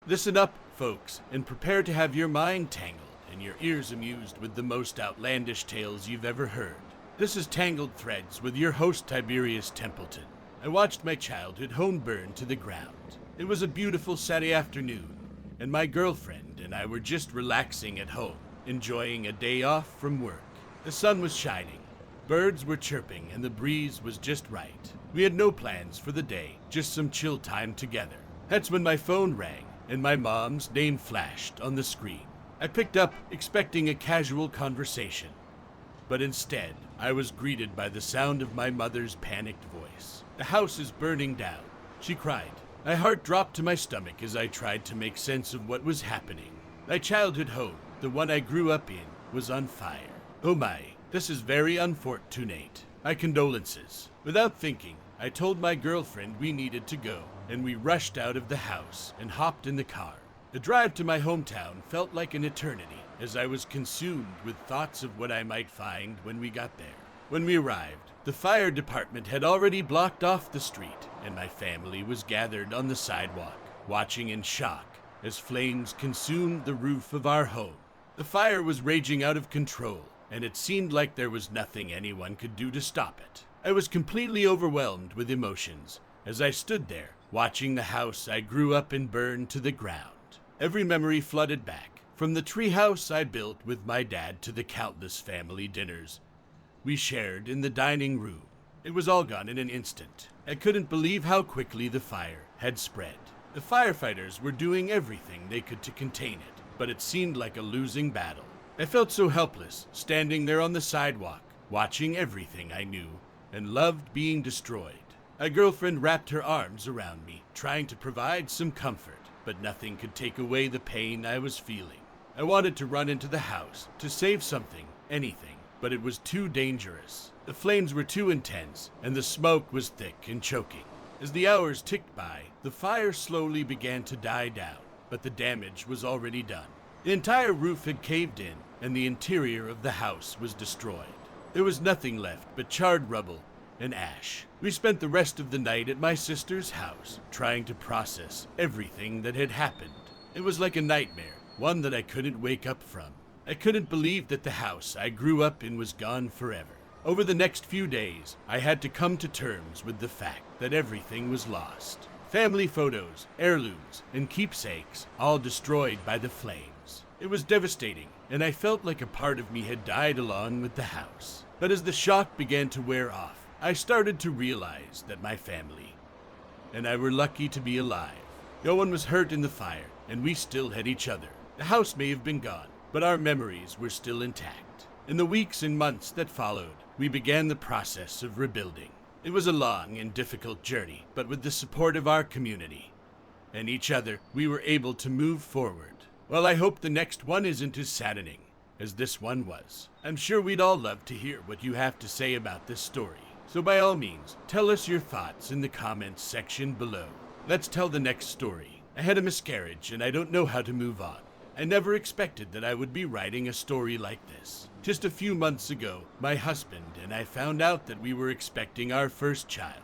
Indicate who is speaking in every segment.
Speaker 1: Listen up, folks, and prepare to have your mind tangled and your ears amused with the most outlandish tales you've ever heard. This is Tangled Threads with your host, Tiberius Templeton. I watched my childhood home burn to the ground. It was a beautiful Saturday afternoon, and my girlfriend and I were just relaxing at home, enjoying a day off from work. The sun was shining, birds were chirping, and the breeze was just right. We had no plans for the day, just some chill time together. That's when my phone rang, and my mom's name flashed on the screen. I picked up, expecting a casual conversation. But instead, I was greeted by the sound of my mother's panicked voice. "The house is burning down," she cried. My heart dropped to my stomach as I tried to make sense of what was happening. My childhood home, the one I grew up in, was on fire. Oh my, this is very unfortunate. My condolences. Without thinking, I told my girlfriend we needed to go, and we rushed out of the house and hopped in the car. The drive to my hometown felt like an eternity, as I was consumed with thoughts of what I might find when we got there. When we arrived, the fire department had already blocked off the street, and my family was gathered on the sidewalk, watching in shock as flames consumed the roof of our home. The fire was raging out of control, and it seemed like there was nothing anyone could do to stop it. I was completely overwhelmed with emotions as I stood there, watching the house I grew up in burn to the ground. Every memory flooded back, from the treehouse I built with my dad to the countless family dinners we shared in the dining room. It was all gone in an instant. I couldn't believe how quickly the fire had spread. The firefighters were doing everything they could to contain it, but it seemed like a losing battle. I felt so helpless, standing there on the sidewalk, watching everything I knew and loved being destroyed. My girlfriend wrapped her arms around me, trying to provide some comfort, but nothing could take away the pain I was feeling. I wanted to run into the house, to save something, anything, but it was too dangerous. The flames were too intense, and the smoke was thick and choking. As the hours ticked by, the fire slowly began to die down, but the damage was already done. The entire roof had caved in, and the interior of the house was destroyed. There was nothing left but charred rubble and ash. We spent the rest of the night at my sister's house, trying to process everything that had happened. It was like a nightmare, one that I couldn't wake up from. I couldn't believe that the house I grew up in was gone forever. Over the next few days, I had to come to terms with the fact that everything was lost. Family photos, heirlooms, and keepsakes, all destroyed by the flames. It was devastating, and I felt like a part of me had died along with the house. But as the shock began to wear off, I started to realize that my family and I were lucky to be alive. No one was hurt in the fire, and we still had each other. The house may have been gone, but our memories were still intact. In the weeks and months that followed, we began the process of rebuilding. It was a long and difficult journey, but with the support of our community and each other, we were able to move forward. Well, I hope the next one isn't as saddening as this one was. I'm sure we'd all love to hear what you have to say about this story. So by all means, tell us your thoughts in the comments section below. Let's tell the next story. I had a miscarriage, and I don't know how to move on. I never expected that I would be writing a story like this. Just a few months ago, my husband and I found out that we were expecting our first child.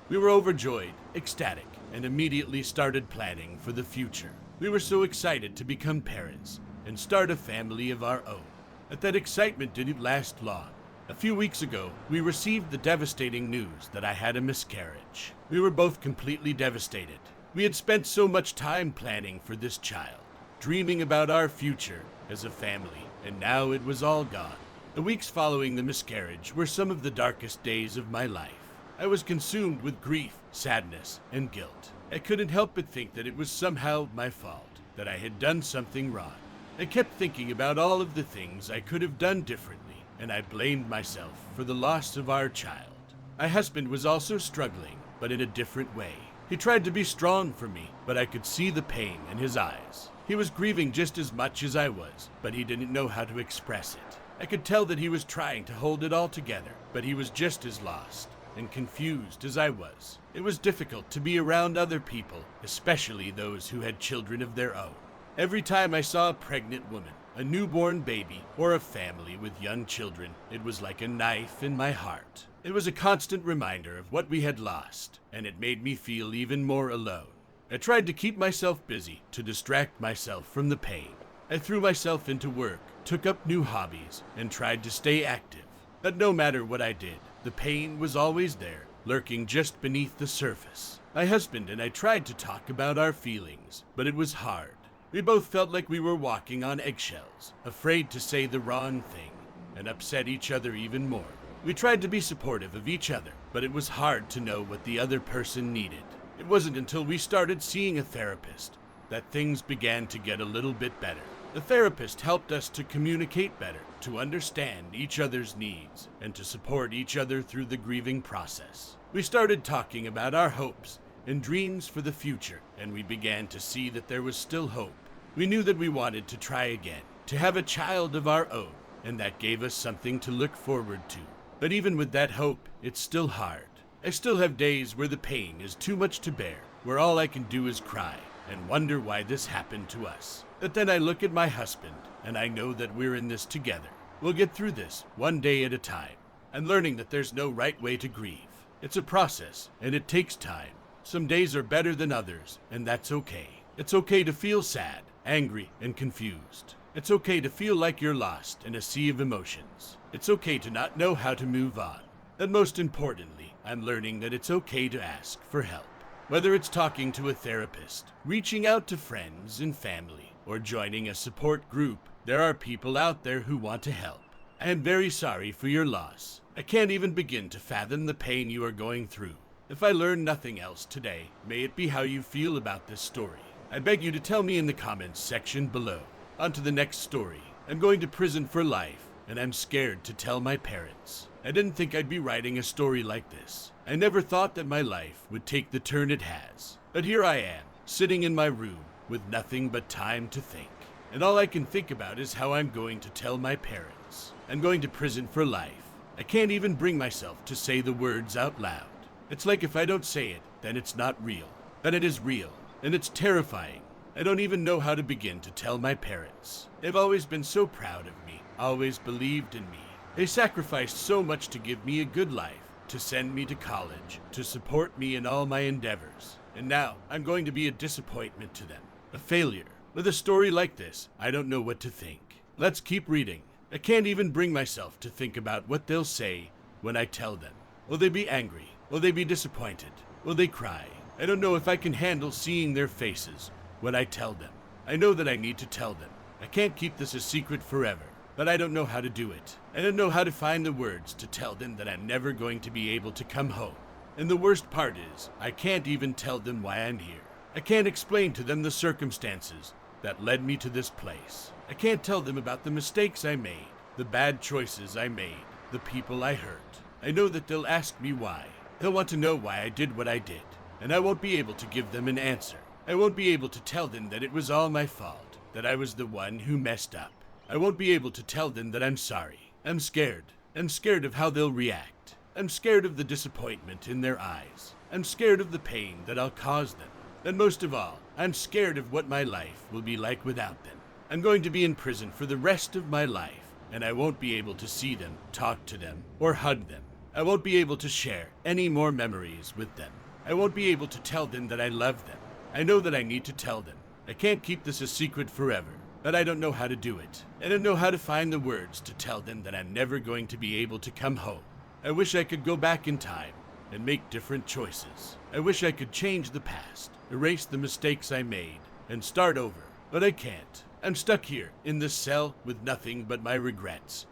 Speaker 1: We were overjoyed, ecstatic, and immediately started planning for the future. We were so excited to become parents and start a family of our own. But that excitement didn't last long. A few weeks ago, we received the devastating news that I had a miscarriage. We were both completely devastated. We had spent so much time planning for this child, dreaming about our future as a family, and now it was all gone. The weeks following the miscarriage were some of the darkest days of my life. I was consumed with grief, sadness, and guilt. I couldn't help but think that it was somehow my fault, that I had done something wrong. I kept thinking about all of the things I could have done differently, and I blamed myself for the loss of our child. My husband was also struggling, but in a different way. He tried to be strong for me, but I could see the pain in his eyes. He was grieving just as much as I was, but he didn't know how to express it. I could tell that he was trying to hold it all together, but he was just as lost and confused as I was. It was difficult to be around other people, especially those who had children of their own. Every time I saw a pregnant woman, a newborn baby, or a family with young children, it was like a knife in my heart. It was a constant reminder of what we had lost, and it made me feel even more alone. I tried to keep myself busy, to distract myself from the pain. I threw myself into work, took up new hobbies, and tried to stay active. But no matter what I did, the pain was always there, lurking just beneath the surface. My husband and I tried to talk about our feelings, but it was hard. We both felt like we were walking on eggshells, afraid to say the wrong thing, and upset each other even more. We tried to be supportive of each other, but it was hard to know what the other person needed. It wasn't until we started seeing a therapist that things began to get a little bit better. The therapist helped us to communicate better, to understand each other's needs, and to support each other through the grieving process. We started talking about our hopes and dreams for the future, and we began to see that there was still hope. We knew that we wanted to try again, to have a child of our own, and that gave us something to look forward to. But even with that hope, it's still hard. I still have days where the pain is too much to bear, where all I can do is cry and wonder why this happened to us. But then I look at my husband, and I know that we're in this together. We'll get through this, one day at a time. I'm learning that there's no right way to grieve. It's a process, and it takes time. Some days are better than others, and that's okay. It's okay to feel sad, angry, and confused. It's okay to feel like you're lost in a sea of emotions. It's okay to not know how to move on. And most importantly, I'm learning that it's okay to ask for help. Whether it's talking to a therapist, reaching out to friends and family, or joining a support group, there are people out there who want to help. I am very sorry for your loss. I can't even begin to fathom the pain you are going through. If I learn nothing else today, may it be how you feel about this story. I beg you to tell me in the comments section below. On to the next story. I'm going to prison for life, and I'm scared to tell my parents. I didn't think I'd be writing a story like this. I never thought that my life would take the turn it has. But here I am, sitting in my room, with nothing but time to think. And all I can think about is how I'm going to tell my parents. I'm going to prison for life. I can't even bring myself to say the words out loud. It's like if I don't say it, then it's not real. Then it is real, and it's terrifying. I don't even know how to begin to tell my parents. They've always been so proud of me, always believed in me. They sacrificed so much to give me a good life, to send me to college, to support me in all my endeavors. And now, I'm going to be a disappointment to them, a failure. With a story like this, I don't know what to think. Let's keep reading. I can't even bring myself to think about what they'll say when I tell them. Will they be angry? Will they be disappointed? Will they cry? I don't know if I can handle seeing their faces when I tell them. I know that I need to tell them. I can't keep this a secret forever, but I don't know how to do it. I don't know how to find the words to tell them that I'm never going to be able to come home. And the worst part is, I can't even tell them why I'm here. I can't explain to them the circumstances that led me to this place. I can't tell them about the mistakes I made, the bad choices I made, the people I hurt. I know that they'll ask me why. They'll want to know why I did what I did, and I won't be able to give them an answer. I won't be able to tell them that it was all my fault, that I was the one who messed up. I won't be able to tell them that I'm sorry. I'm scared. I'm scared of how they'll react. I'm scared of the disappointment in their eyes. I'm scared of the pain that I'll cause them. And most of all, I'm scared of what my life will be like without them. I'm going to be in prison for the rest of my life, and I won't be able to see them, talk to them, or hug them. I won't be able to share any more memories with them. I won't be able to tell them that I love them. I know that I need to tell them. I can't keep this a secret forever, but I don't know how to do it. I don't know how to find the words to tell them that I'm never going to be able to come home. I wish I could go back in time and make different choices. I wish I could change the past, erase the mistakes I made, and start over, but I can't. I'm stuck here in this cell with nothing but my regrets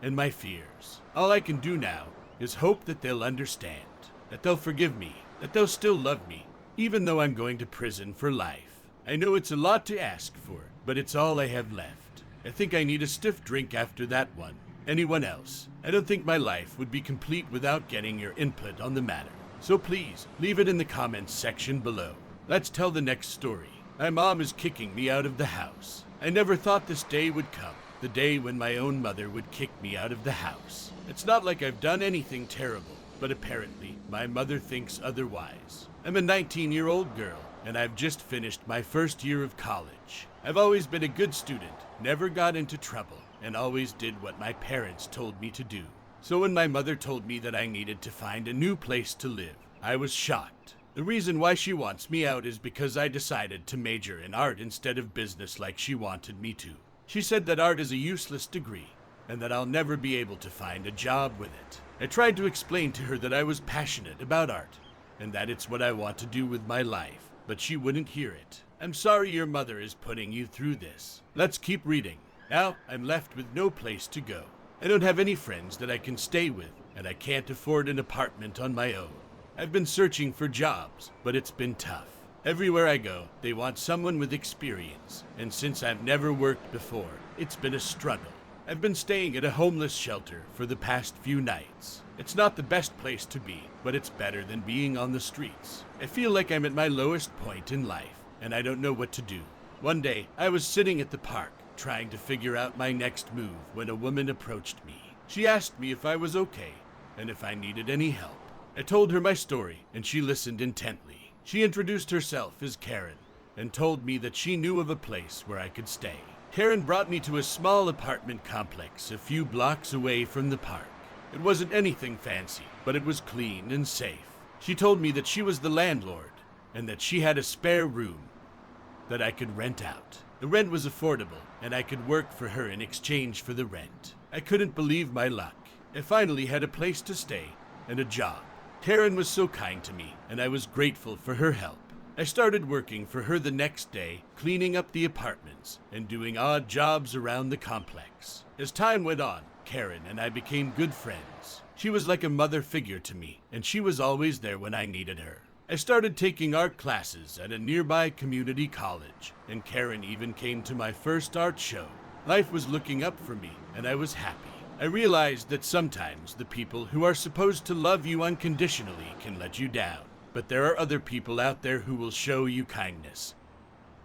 Speaker 1: and my fears. All I can do now is hope that they'll understand, that they'll forgive me, that they'll still love me, even though I'm going to prison for life. I know it's a lot to ask for, but it's all I have left. I think I need a stiff drink after that one. Anyone else? I don't think my life would be complete without getting your input on the matter. So please, leave it in the comments section below. Let's tell the next story. My mom is kicking me out of the house. I never thought this day would come, the day when my own mother would kick me out of the house. It's not like I've done anything terrible, but apparently my mother thinks otherwise. I'm a 19-year-old girl, and I've just finished my first year of college. I've always been a good student, never got into trouble, and always did what my parents told me to do. So when my mother told me that I needed to find a new place to live, I was shocked. The reason why she wants me out is because I decided to major in art instead of business like she wanted me to. She said that art is a useless degree, and that I'll never be able to find a job with it. I tried to explain to her that I was passionate about art, and that it's what I want to do with my life, but she wouldn't hear it. I'm sorry your mother is putting you through this. Let's keep reading. Now, I'm left with no place to go. I don't have any friends that I can stay with, and I can't afford an apartment on my own. I've been searching for jobs, but it's been tough. Everywhere I go, they want someone with experience, and since I've never worked before, it's been a struggle. I've been staying at a homeless shelter for the past few nights. It's not the best place to be, but it's better than being on the streets. I feel like I'm at my lowest point in life, and I don't know what to do. One day, I was sitting at the park, trying to figure out my next move when a woman approached me. She asked me if I was okay, and if I needed any help. I told her my story, and she listened intently. She introduced herself as Karen, and told me that she knew of a place where I could stay. Karen brought me to a small apartment complex a few blocks away from the park. It wasn't anything fancy, but it was clean and safe. She told me that she was the landlord, and that she had a spare room that I could rent out. The rent was affordable, and I could work for her in exchange for the rent. I couldn't believe my luck. I finally had a place to stay and a job. Karen was so kind to me, and I was grateful for her help. I started working for her the next day, cleaning up the apartments and doing odd jobs around the complex. As time went on, Karen and I became good friends. She was like a mother figure to me, and she was always there when I needed her. I started taking art classes at a nearby community college, and Karen even came to my first art show. Life was looking up for me, and I was happy. I realized that sometimes the people who are supposed to love you unconditionally can let you down, but there are other people out there who will show you kindness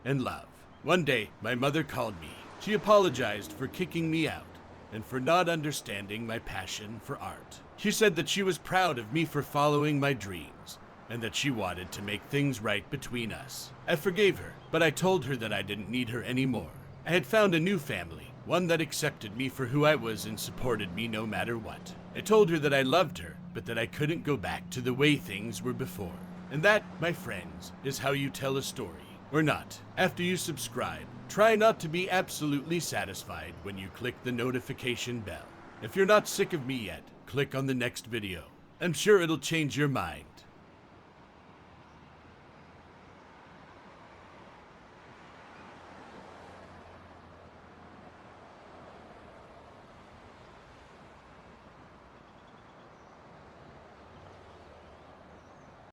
Speaker 1: and love. One day, my mother called me. She apologized for kicking me out and for not understanding my passion for art. She said that she was proud of me for following my dreams, and that she wanted to make things right between us. I forgave her, but I told her that I didn't need her anymore. I had found a new family, one that accepted me for who I was and supported me no matter what. I told her that I loved her, but that I couldn't go back to the way things were before. And that, my friends, is how you tell a story. Or not. After you subscribe, try not to be absolutely satisfied when you click the notification bell. If you're not sick of me yet, click on the next video. I'm sure it'll change your mind.